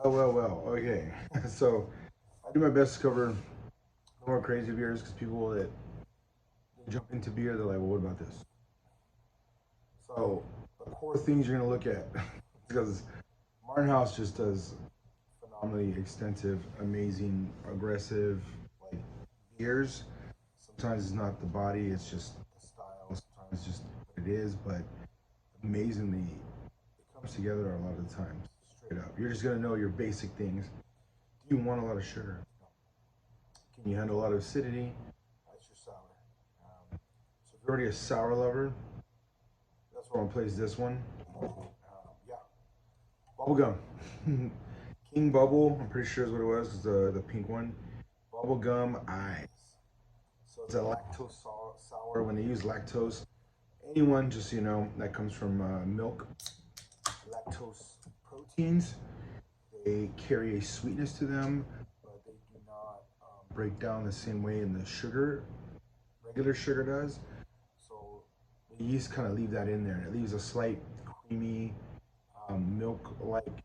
Well. Okay. So I do my best to cover the more crazy beers because people that jump into beer, they're like, well, what about this? So the core things you're gonna look at because Martin House just does phenomenally extensive, amazing, aggressive like beers. Sometimes it's not the body, it's just the style. Sometimes it's just what it is, but amazingly, it comes together a lot of the times. Straight up, you're just gonna know your basic things. Do you want a lot of sugar? Can you handle a lot of acidity? That's your sour. So if you're already a sour lover, that's where I'm gonna place this one. Yeah, bubblegum. King Bubble, I'm pretty sure is what it was, the pink one. Bubblegum Eyes. So it's a lactose sour. When they use lactose, anyone, just so you know, that comes from milk, lactose proteins, they carry a sweetness to them, but they do not break down the same way in the sugar, regular sugar does. So the yeast kind of leave that in there, and it leaves a slight creamy, milk-like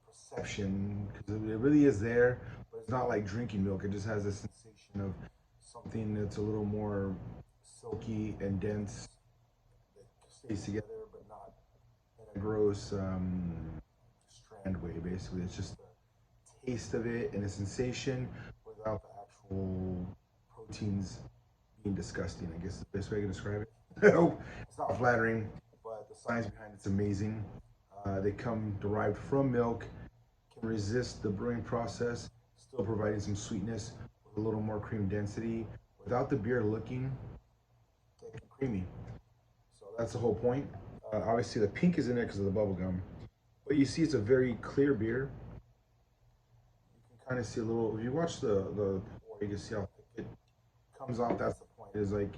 perception because it really is there, but it's not like drinking milk. It just has a sensation of something that's a little more silky and dense that stays together, but not in a gross strand way. Basically, it's just the taste of it and a sensation without the actual proteins being disgusting. I guess is the best way to describe it. It's not flattering, but the science behind it's amazing. They come derived from milk, can resist the brewing process, still providing some sweetness with a little more cream density without the beer looking thick and creamy. So that's the whole point. Obviously, the pink is in there because of the bubble gum, but you see it's a very clear beer. You can kind of see a little. If you watch the pour, you can see how thick it comes off. That's the point. Is like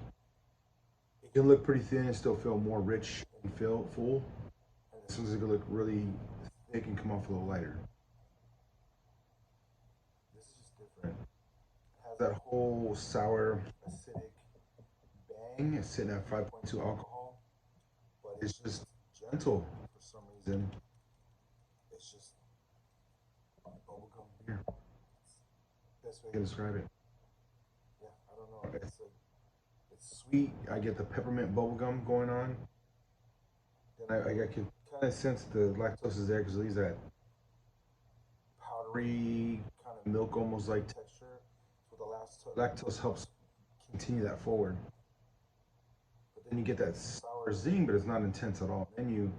it can look pretty thin and still feel more rich and feel full. And as soon as it can look really thick and come off a little lighter. This is just different. It has that whole sour, acidic bang. It's sitting at 5.2 alcohol, but it's just gentle for some reason. It's just bubblegum beer. Best way to describe it. Yeah, I don't know. It's sweet. I get the peppermint bubblegum going on. Then I can kind of sense the lactose is there because it leaves that powdery kind of milk almost like texture. So the lactose helps continue that forward. But then you get that sour zing, but it's not intense at all. Then you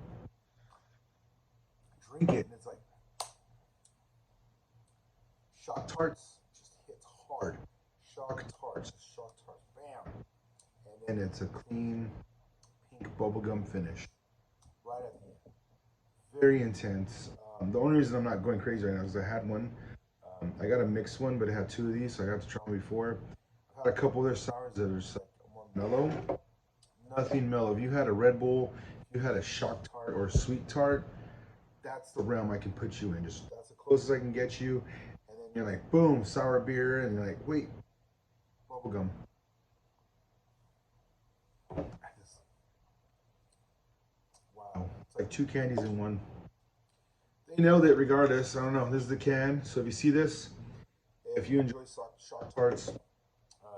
drink it and it's like shock tarts just hits hard. Shock tarts, bam. And then it's a clean pink bubblegum finish right at the end. Very intense. The only reason I'm not going crazy right now is I had one. I got a mixed one, but it had two of these, so I got to try them before. I've had a couple of their sours that are just like more mellow. Nothing mellow. If you had a Red Bull, if you had a shock tart or a sweet tart, that's the realm I can put you in. Just that's the closest I can get you. And then you're like, boom, sour beer, and you're like, wait, bubblegum. Wow, it's like two candies in one. They nailed it regardless. I don't know. This is the can. So if you see this, if you enjoy shock tarts,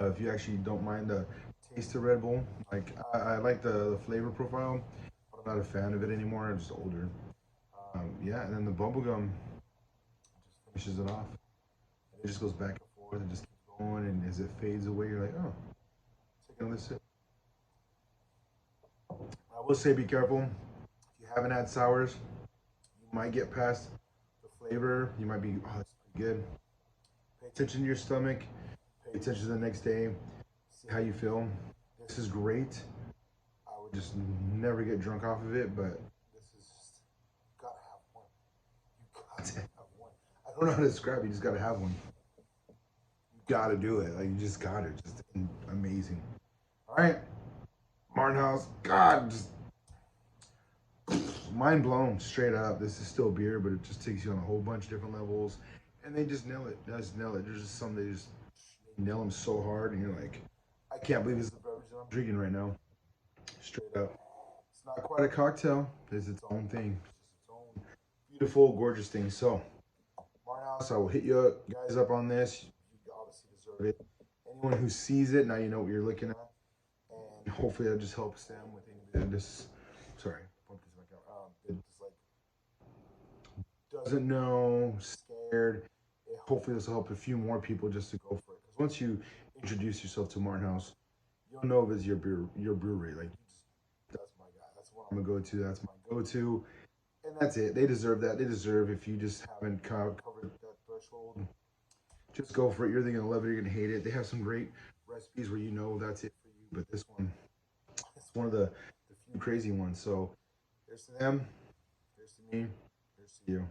if you actually don't mind the taste of Red Bull, like I like the flavor profile, but I'm not a fan of it anymore. I'm just older. Yeah, and then the bubblegum just finishes it off. And it just goes back and forth and just keeps going. And as it fades away, you're like, oh, take another sip. I will say be careful. If you haven't had sours, you might get past the flavor. You might be, oh, that's pretty good. Pay attention to your stomach. Pay attention to the next day. See how you feel. This is great. I would just never get drunk off of it, but this is just, you gotta have one. You gotta have one. I don't know how to describe it. You just gotta have one. You gotta do it. Like, you just gotta. Just amazing. All right. Martin House. God, just mind blown straight up. This is still beer, but it just takes you on a whole bunch of different levels, and they just nail it. They just nail it. There's just some they just nail them so hard, and you're like, I can't believe this is the beverage that I'm drinking right now. Straight up, it's not quite a cocktail. It's its own thing. It's its own beautiful, gorgeous thing. So house. I will hit you guys up on this. You obviously deserve it. Anyone who sees it, now you know what you're looking at, and hopefully that just helps them with anybody that just, sorry, pump this back out. That just like doesn't know, scared. Hopefully this will help a few more people just to go for it. Because once you introduce yourself to Martin House, you'll know if it's your brewery. Like, that's my guy. That's what I'm gonna go to. That's my go-to, and that's it. They deserve that. They deserve, if you just haven't covered that threshold, just go for it. You're either gonna love it or you're gonna hate it. They have some great recipes where you know that's it for you, but this one, it's one of the few crazy ones. So here's to them. Here's to me. Here's to you.